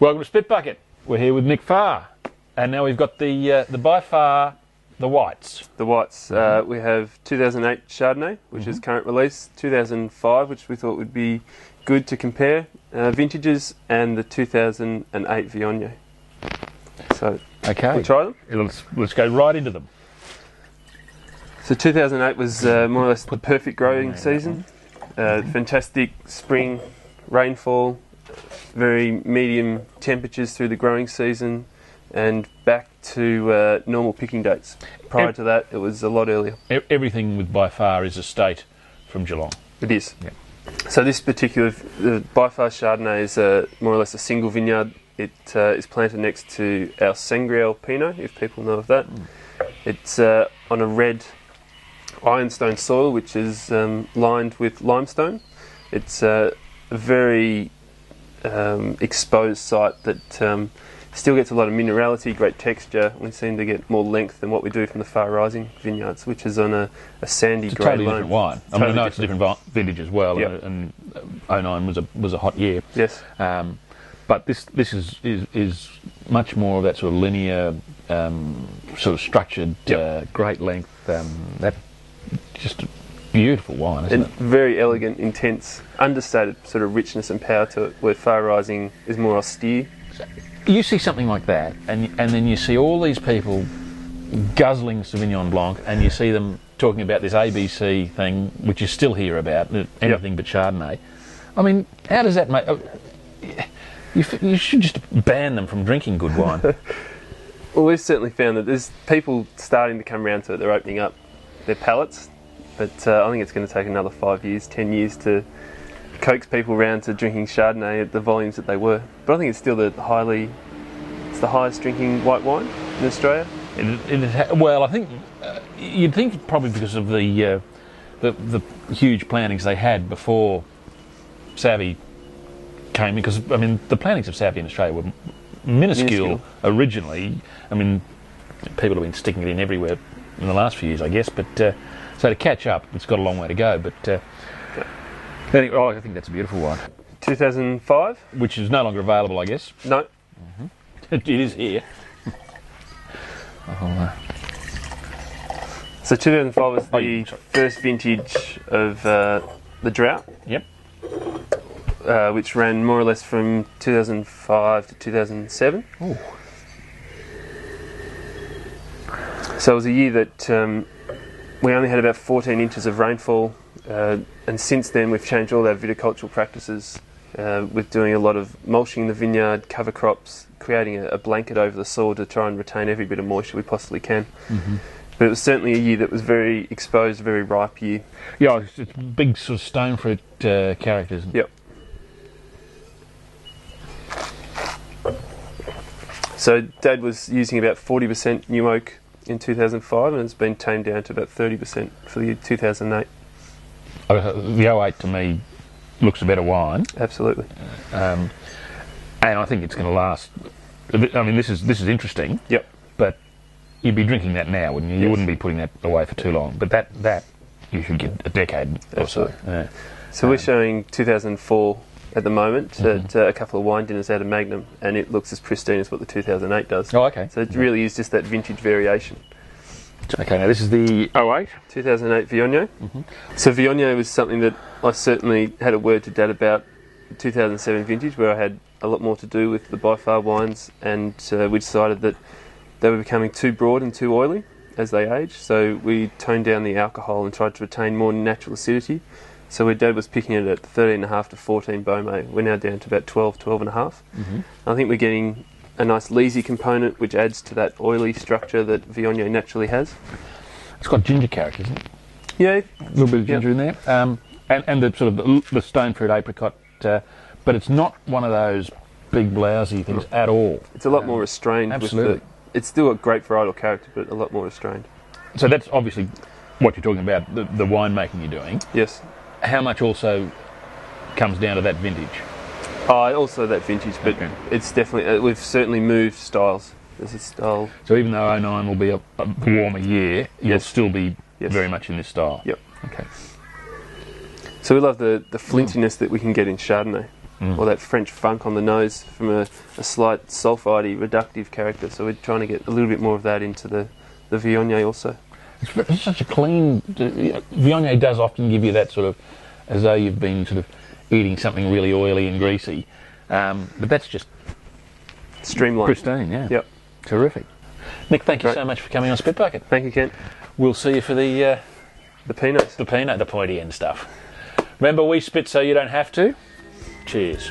Welcome to Spitbucket. We're here with Nick Farr, and now we've got the By Farr, the whites. The whites. We have 2008 Chardonnay, which is current release, 2005, which we thought would be good to compare vintages, and the 2008 Viognier. So, okay, we'll try them. Let's go right into them. So 2008 was more or less the perfect growing season. Fantastic spring rainfall, very medium temperatures through the growing season, and back to normal picking dates. Prior to that, it was a lot earlier. Everything with By Farr is estate from Geelong. It is. Yeah. So this particular, the By Farr Chardonnay is more or less a single vineyard. It is planted next to our Sangreal Pinot, if people know of that. It's on a red ironstone soil, which is lined with limestone. It's a very exposed site that still gets a lot of minerality, great texture. We seem to get more length than what we do from the far rising vineyards, which is on a sandy it's a grey totally loam. different wine. I mean, I know it's a different vintage as well, Yep. and 09 was a hot year. Yes. But this is much more of that sort of linear, sort of structured, great length. That just a beautiful wine, isn't And it? very elegant, intense, understated sort of richness and power to it, where far rising is more austere. You see something like that, and then you see all these people guzzling Sauvignon Blanc, and you see them talking about this ABC thing, which you still hear about, anything but Chardonnay. I mean, how does that make... You should just ban them from drinking good wine. Well, we've certainly found that there's people starting to come around to it. They're opening up their palates, but I think it's going to take another 5 years, 10 years to coax people around to drinking Chardonnay at the volumes that they were. But I think it's still it's the highest drinking white wine in Australia. Well, I think you'd think probably because of the huge plantings they had before Savvy came, because I mean the plantings of Savvy in Australia were minuscule originally. I mean, people have been sticking it in everywhere in the last few years, I guess. But so to catch up, it's got a long way to go. But anyway, I think that's a beautiful wine. 2005, which is no longer available, I guess. No. It is here. So 2005 was the first vintage of the drought. Yep. Which ran more or less from 2005 to 2007. Ooh. So it was a year that we only had about 14 inches of rainfall, and since then we've changed all our viticultural practices with doing a lot of mulching the vineyard, cover crops, creating a blanket over the soil to try and retain every bit of moisture we possibly can. But it was certainly a year that was very exposed, very ripe year. Yeah, it's big sort of stone fruit characters. Yep. So Dad was using about 40% new oak in 2005, and it's been tamed down to about 30% for the year 2008. The 08 to me looks a better wine. Absolutely. And I think it's going to last. I mean, this is interesting. Yep. But you'd be drinking that now, wouldn't you? You wouldn't be putting that away for too long. But that you should get a decade or so. Yeah. So we're showing 2004 at the moment at a couple of wine dinners out of Magnum, and it looks as pristine as what the 2008 does. Oh, okay. So it really is just that vintage variation. Okay, now this is the 08. 2008 Viognier. So Viognier was something that I certainly had a word to Dad about, the 2007 vintage, where I had a lot more to do with the By Farr wines, and we decided that they were becoming too broad and too oily as they aged, so we toned down the alcohol and tried to retain more natural acidity. So where Dad was picking it at 13.5 to 14 Beaumet, we're now down to about 12, 12.5. I think we're getting a nice leesy component, which adds to that oily structure that Viognier naturally has. It's got ginger characters, isn't it? Yeah. A little bit of ginger in there. And the sort of the stone fruit apricot, but it's not one of those big blousy things at all. It's a lot more restrained. Absolutely. It's still a great varietal character, but a lot more restrained. So that's obviously what you're talking about, the winemaking you're doing. Yes. How much also comes down to that vintage? Also that vintage, but it's definitely, we've certainly moved styles. There's a style. So even though 09 will be a warmer year, you'll still be very much in this style? Yep. Okay. So we love the flintiness that we can get in Chardonnay. or that French funk on the nose from a slight sulphidey, reductive character. So we're trying to get a little bit more of that into the Viognier also. It's such a clean... Viognier does often give you that sort of, as though you've been sort of eating something really oily and greasy. But that's just... streamlined. Pristine, yeah. Yep. Terrific. Nick, thank you Great. so much for coming on Spitbucket. Thank you, Kent. We'll see you for the Pinots. the pointy end stuff. Remember, we spit so you don't have to. Cheers.